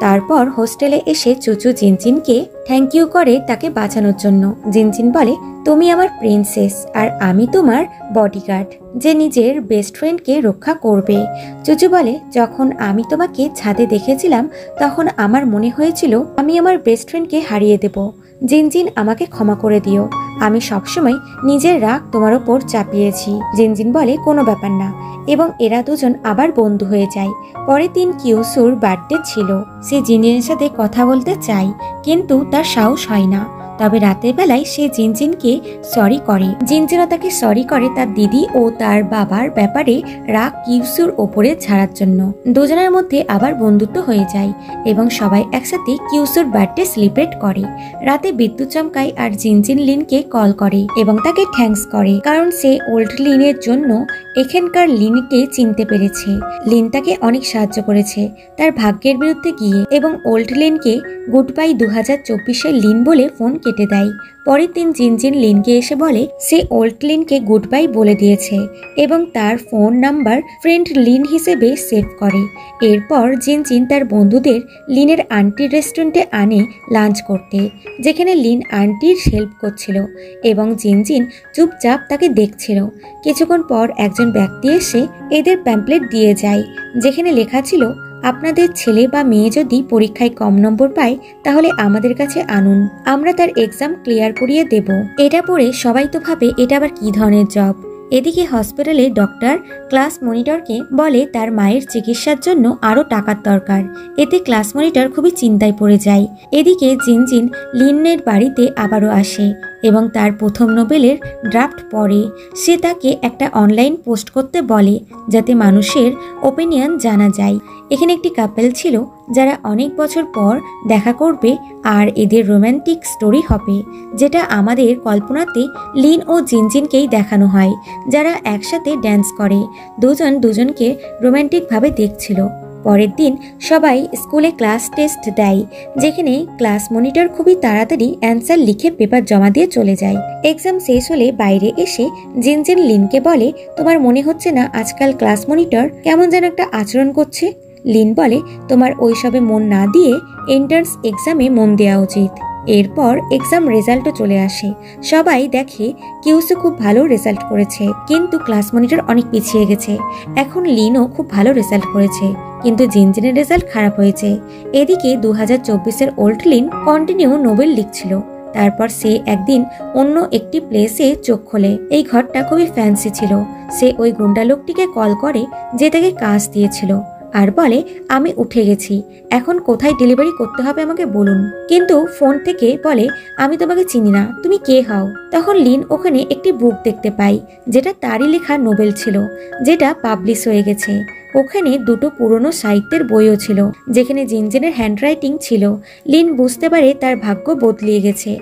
তারপর হোস্টেলে এসে চুচু জিনজিনকে থ্যাংক ইউ করে তাকে বাঁচানোর জন্য। জিনজিন বলে, তুমি আমার প্রিন্সেস আর আমি তোমার বডিগার্ড যে নিজের বেস্ট ফ্রেন্ডকে রক্ষা করবে। চুচু বলে, যখন আমি তোমাকে ছাদে দেখেছিলাম তখন আমার মনে হয়েছিল আমি আমার বেস্ট ফ্রেন্ডকে হারিয়ে দেব। জিনজিন, আমাকে ক্ষমা করে দিও, আমি সবসময় নিজের রাগ তোমার ওপর চাপিয়েছি। জিনজিন বলে, কোনো ব্যাপার না, এবং এরা দুজন আবার বন্ধু হয়ে যায়। পরের দিন কিউসুর বার্থডে ছিল। সে জিনজিনের সাথে কথা বলতে চায় কিন্তু তার সাহস হয় না। তবে রাতের বেলায় সে জিনজিনকে সরি করে। জিনজিনও তাকে সরি করে তার দিদি ও তার বাবার ব্যাপারে রাগ কিউসুর ওপরে ছাড়ার জন্য। দুজনের মধ্যে আবার বন্ধুত্ব হয়ে যায় এবং সবাই একসাথে কিউসুর বার্থডে সেলিব্রেট করে। রাতে বিদ্যুৎ চমকায় আর জিনজিন লিনকে কল করে এবং তাকে থ্যাঙ্কস করে, কারণ সে ওল্ড লিনের জন্য এখানকার লিনকে চিনতে পেরেছে। লিন তাকে অনেক সাহায্য করেছে তার ভাগ্যের বিরুদ্ধে গিয়ে, এবং ওল্ড লিনকে গুড বাই 2024 লিন বলে ফোন কেটে দেয়। পরের দিন জিনজিন লিনকে এসে বলে সে ওল্ড লিনকে গুড বাই বলে দিয়েছে এবং তার ফোন নাম্বার ফ্রেন্ড লিন হিসেবে সেভ করে। এরপর জিনজিন তার বন্ধুদের লিনের আন্টির রেস্টুরেন্টে আনে লাঞ্চ করতে, যেখানে লিন আন্টির হেল্প করছিল এবং জিনজিন চুপচাপ তাকে দেখছিল। কিছুক্ষণ পর একজন ব্যক্তি এসে এদের প্যাম্পলেট দিয়ে যায়, যেখানে লেখা ছিল, আপনাদের ছেলে বা মেয়ে যদি পরীক্ষায় কম নম্বর পায় তাহলে আমাদের কাছে আনুন, আমরা তার এক্সাম ক্লিয়ার করিয়ে দেব। এটা পড়ে সবাই তো ভাবে এটা আবার কি ধরনের জব। এদিকে হসপিটালে ডক্টর ক্লাস মনিটরকে বলে তার মায়ের চিকিৎসার জন্য আরও টাকার দরকার। এতে ক্লাস মনিটর খুবই চিন্তায় পড়ে যায়। এদিকে জিনজিন লিনের বাড়িতে আবারও আসে এবং তার প্রথম নোবেলের ড্রাফট পড়ে। সে তাকে একটা অনলাইন পোস্ট করতে বলে যাতে মানুষের ওপিনিয়ন জানা যায়। এখানে একটি কাপল ছিল যারা অনেক বছর পর দেখা করবে আর এদের রোম্যান্টিক স্টোরি হবে, যেটা আমাদের কল্পনাতে লিন ও জিনজিনকেই দেখানো হয়, যারা একসাথে ড্যান্স করে। দুজন দুজনকে রোম্যান্টিকভাবে দেখছিল। পরের দিন সবাই স্কুলে ক্লাস টেস্ট দেয়, যেখানে ক্লাস মনিটর খুবই তাড়াতাড়ি অ্যান্সার লিখে পেপার জমা দিয়ে চলে যায়। এক্সাম শেষ হলে বাইরে এসে জিনজিন লিনকে বলে, তোমার মনে হচ্ছে না আজকাল ক্লাস মনিটর কেমন যেন একটা আচরণ করছে? লিন বলে, তোমার ওইসবে মন না দিয়ে এন্ট্রান্স এক্সামে মন দেওয়া উচিত। এরপর এক্সাম রেজাল্টও চলে আসে। সবাই দেখে কিউসু খুব ভালো রেজাল্ট করেছে, কিন্তু ক্লাস মনিটর অনেক পিছিয়ে গেছে। এখন লিনও খুব ভালো রেজাল্ট করেছে, কিন্তু জিনজিনের রেজাল্ট খারাপ হয়েছে। এদিকে 2024 ওল্ড লিন কন্টিনিউ নোবেল লিখছিল। তারপর সে একদিন অন্য একটি প্লেসে চোখ খোলে। এই ঘরটা খুবই ফ্যান্সি ছিল। সে ওই গুন্ডা লোকটিকে কল করে যে তাকে কাজ দিয়েছিল আর বলে, আমি উঠে গেছি, এখন কোথায় ডেলিভারি করতে হবে আমাকে বলুন। কিন্তু ফোন থেকে বলে, আমি তোমাকে চিনি না, তুমি কে হও? তখন লিন ওখানে একটি বুক দেখতে পায়, যেটা তারই লেখা নোবেল ছিল, যেটা পাবলিশ হয়ে গেছে। ওখানে দুটো পুরনো সাহিত্যের বইও ছিল, যেখানে জিনজিনের হ্যান্ডরাইটিং ছিল। লিন বুঝতে পারে তার ভাগ্য বদলিয়ে গেছে।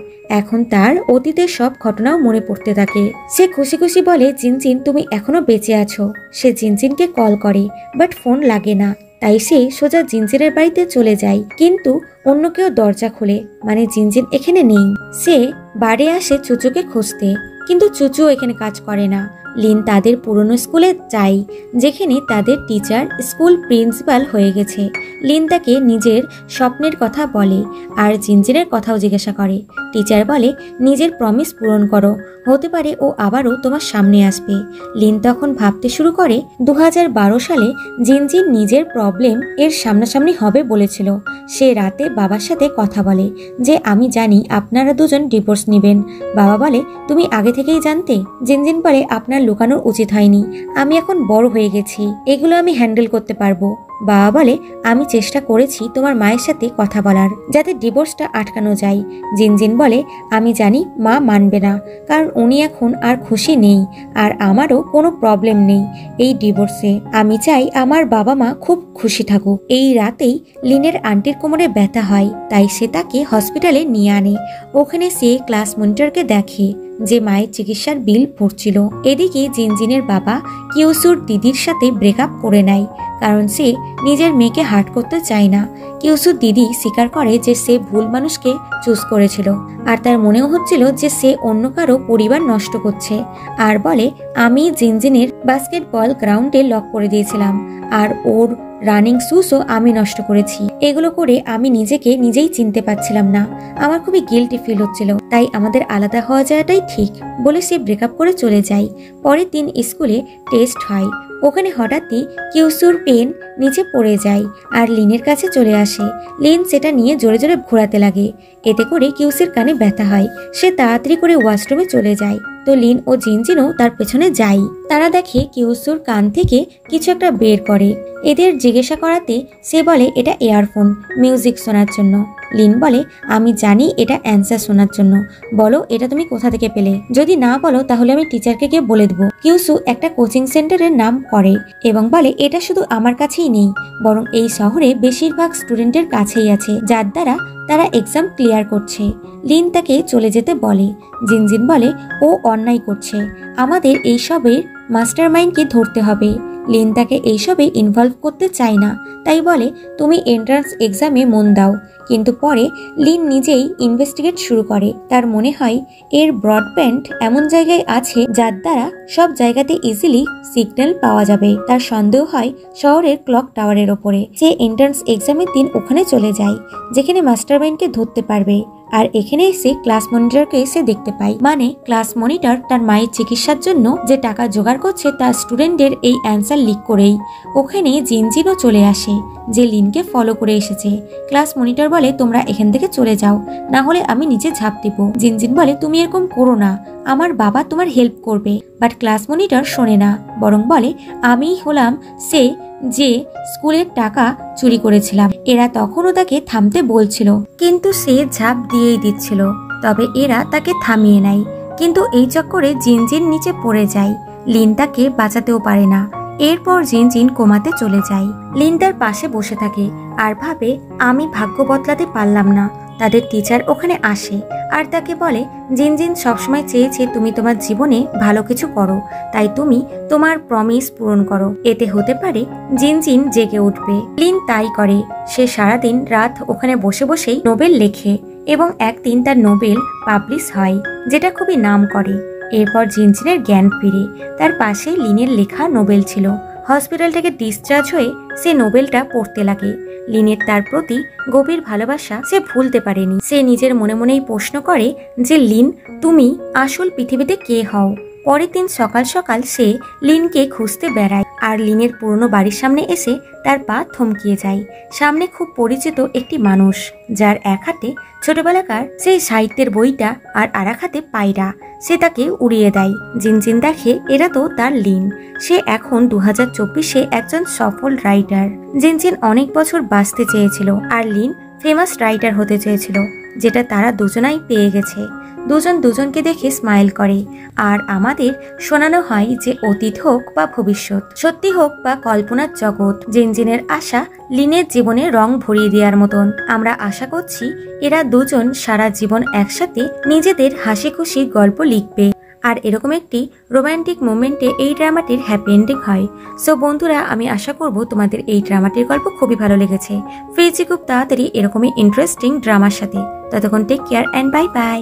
এখন তার অতীতের সব ঘটনাও মনে পড়তে থাকে। সে খুশি খুশি বলে, জিনজিন তুমি এখনো বেঁচে আছো। সে জিনজিনকে কল করে, বাট ফোন লাগে না। তাই সে সোজা জিনজিনের বাড়িতে চলে যায়, কিন্তু অন্য কেউ দরজা খোলে, মানে জিনজিন এখানে নেই। সে বাড়ি আসে চুচুকে খুঁজতে, কিন্তু চুচু এখানে কাজ করে না। লিন তাদের পুরনো স্কুলে যায়, যেখানে তাদের টিচার স্কুল প্রিন্সিপাল হয়ে গেছে। লিন তাকে নিজের স্বপ্নের কথা বলে আর জিনজিনের কথাও জিজ্ঞাসা করে। টিচার বলে, নিজের প্রমিস পূরণ করো, হতে পারে ও আবারও তোমার সামনে আসবে। লিন তখন ভাবতে শুরু করে 2012 সালে জিনজিন নিজের প্রবলেম এর সামনাসামনি হবে বলেছিল। সে রাতে বাবার সাথে কথা বলে যে আমি জানি আপনারা দুজন ডিভোর্স নেবেন। বাবা বলে, তুমি আগে থেকেই জানতে? জিনজিন বলে, আপনার লুকানোর উচিত হয়নি, আমি এখন বড় হয়ে গেছি, এগুলো আমি হ্যান্ডেল করতে পারবো। বাবা বলে আমি চেষ্টা করেছি তোমার মায়ের সাথে কথা বলার, যাতে ডিভোর্সটা আটকানো যায়। জিনজিন বলে আমি জানি মা মানবে না, কারণ উনি এখন আর খুশি নেই, আর আমারও কোনো প্রবলেম নেই এই ডিভোর্সে। আমি চাই আমার বাবা মা খুব খুশি থাকুক। এই রাতেই লিনের আন্টির কোমরে ব্যথা হয়, তাই সে তাকে হসপিটালে নিয়ে আনে। ওখানে সে ক্লাস মনিটরকে দেখে যে মায়ের চিকিৎসার বিল পড়ছিল। এদিকে জিনজিনের বাবা কিউসুর দিদির সাথে ব্রেকআপ করে নেয়, কারণ সে নিজের মেয়েকে হার্ট করতে চায় না। কিউসুর দিদি স্বীকার করে যে সে ভুল মানুষকে চুজ করেছিল, আর তার মনেও হচ্ছিল যে সে অন্য কারো পরিবার নষ্ট করছে, আর বলে আমি জিনজিনের বাস্কেটবল গ্রাউন্ডে লক করে দিয়েছিলাম, আর ওর রানিং শুসও আমি নষ্ট করেছি। এগুলো করে আমি নিজেকে নিজেই চিনতে পারছিলাম না, আমার খুবই গিল্টি ফিল হচ্ছিল, তাই আমাদের আলাদা হওয়া যাওয়াটাই ঠিক বলে সে ব্রেকআপ করে চলে যায়। পরের দিন স্কুলে টেস্ট হয়। ওখানে হঠাৎই কিউসুর পেন নিচে পড়ে যায় আর লিনের কাছে চলে আসে। লিন সেটা নিয়ে জোরে জোরে ঘোরাতে লাগে, এতে করে কিউসির কানে ব্যথা হয়। সে তাড়াতাড়ি করে ওয়াশরুমে চলে যায়, তো লিন ও জিনজিনও তার পেছনে যায়। তারা দেখে কিউসুর কান থেকে কিছু একটা বের করে। এদের জিজ্ঞাসা করাতে সে বলে এটা ইয়ারফোন, মিউজিক শোনার জন্য। লিন বলে আমি জানি এটা অ্যান্সার শোনার জন্য, বলো এটা তুমি কোথা থেকে পেলে? যদি না বলো তাহলে আমি টিচারকে গিয়ে বলে দেবো। কিউসু একটা কোচিং সেন্টারের নাম করে এবং বলে এটা শুধু আমার কাছেই নেই, বরং এই শহরে বেশিরভাগ স্টুডেন্টের কাছেই আছে, যার দ্বারা তারা এক্সাম ক্লিয়ার করছে। লিন তাকে চলে যেতে বলে। জিনজিন বলে ও অন্যায় করছে, আমাদের এইসবের মাস্টারমাইন্ডকে ধরতে হবে। লিন তাকে এইসবে ইনভলভ করতে চায় না, তাই বলে তুমি এন্ট্রান্স এক্সামে মন দাও। কিন্তু পরে লিন নিজেই ইনভেস্টিগেট শুরু করে। তার মনে হয় এর ব্রডব্যান্ড এমন জায়গায় আছে যার দ্বারা সব জায়গাতে ইজিলি সিগন্যাল পাওয়া যাবে। তার সন্দেহ হয় শহরের ক্লক টাওয়ারের ওপরে। সে এন্ট্রান্স এক্সামের দিন ওখানে চলে যায়, যেখানে মাস্টারমাইন্ডকে ধরতে পারবে। আর এখানে এসে ক্লাস মনিটরকে এসে দেখতে পাই, মানে ক্লাস মনিটর তার মায়ের চিকিৎসার জন্য যে টাকা জোগাড় করছে তার স্টুডেন্টদের এই অ্যান্সার লিক করেই। ওখানে জিনজিনও চলে আসে, যে লিনকে ফলো করে এসেছে। ক্লাস মনিটর বলে তোমরা এখান থেকে চলে যাও, না হলে আমি নিচে ঝাঁপ দিব। জিনজিন বলে তুমি এরকম করো না, আমার বাবা তোমার হেল্প করবে। বাট ক্লাস মনিটর শোনে না, বরং বলে আমিই হলাম সে যে স্কুলের টাকা চুরি করেছিলাম। এরা তখনও তাকে থামতে বলছিল, কিন্তু সে ঝাঁপ দিয়েই দিচ্ছিল। তবে এরা তাকে থামিয়ে নেয়, কিন্তু এই চক্করে জিনজিন নিচে পড়ে যায়। লিন তাকে বাঁচাতেও পারে না। এরপর জিনজিন কোমাতে চলে যায়। লিন তার পাশে বসে থাকে আর ভাবে আমি ভাগ্য বদলাতে পারলাম না। তাদের টিচার ওখানে আসে আর তাকে বলে জিনজিন সবসময় চেয়েছে তুমি তোমার জীবনে ভালো কিছু করো, তাই তুমি তোমার প্রমিস পূরণ করো, এতে হতে পারে জিনজিন জেগে উঠবে। লিন তাই করে। সে সারাদিন রাত ওখানে বসে বসেই নোবেল লেখে এবং একদিন তার নোবেল পাবলিশ হয়, যেটা খুবই নাম করে। এরপর জিনজিনের জ্ঞান ফিরে। তার পাশে লিনের লেখা নোবেল ছিল। হসপিটাল থেকে ডিসচার্জ হয়ে সে নোবেলটা পড়তে লাগে। লিনের তার প্রতি গভীর ভালোবাসা সে ভুলতে পারেনি। সে নিজের মনে মনেই প্রশ্ন করে যে লিন তুমি আসল পৃথিবীতে কে হও। পরের দিন সকাল সকাল সে লিনকে খুঁজতে বেড়ায় আর লিনের পুরনো বাড়ির সামনে এসে তার পা থমকিয়ে যায়। সামনে খুব পরিচিত একটি মানুষ, যার এক হাতে ছোটবেলাকার সেই সাহিত্যের বইটা আর আরেক হাতে পায়রা। সে তাকে উড়িয়ে দেয়। জিনজিন দেখে এরা তো তার লিন। সে এখন 2024-এ একজন সফল রাইটার। জিনজিন অনেক বছর বাঁচতে চেয়েছিল আর লিন ফেমাস রাইটার হতে চেয়েছিল, যেটা তারা দুজনাই পেয়ে গেছে। দুজন দুজনকে দেখে স্মাইল করে। আর আমাদের শোনানো হয় যে অতীত হোক বা ভবিষ্যৎ, সত্যি হোক বা কল্পনার জগৎ, জিনজিনের আশা লিনের জীবনে রং ভরিয়ে দেওয়ার মতন। আমরা আশা করছি এরা দুজন সারা জীবন একসাথে নিজেদের হাসি খুশি গল্প লিখবে আর এরকম একটি রোমান্টিক মোমেন্টে এই ড্রামাটির হ্যাপি এন্ডিং হয়। সো বন্ধুরা, আমি আশা করব তোমাদের এই ড্রামাটির গল্প খুবই ভালো লেগেছে। ফিরছি খুব তাড়াতাড়ি এরকমই ইন্টারেস্টিং ড্রামার সাথে। ততক্ষণ take care and bye by.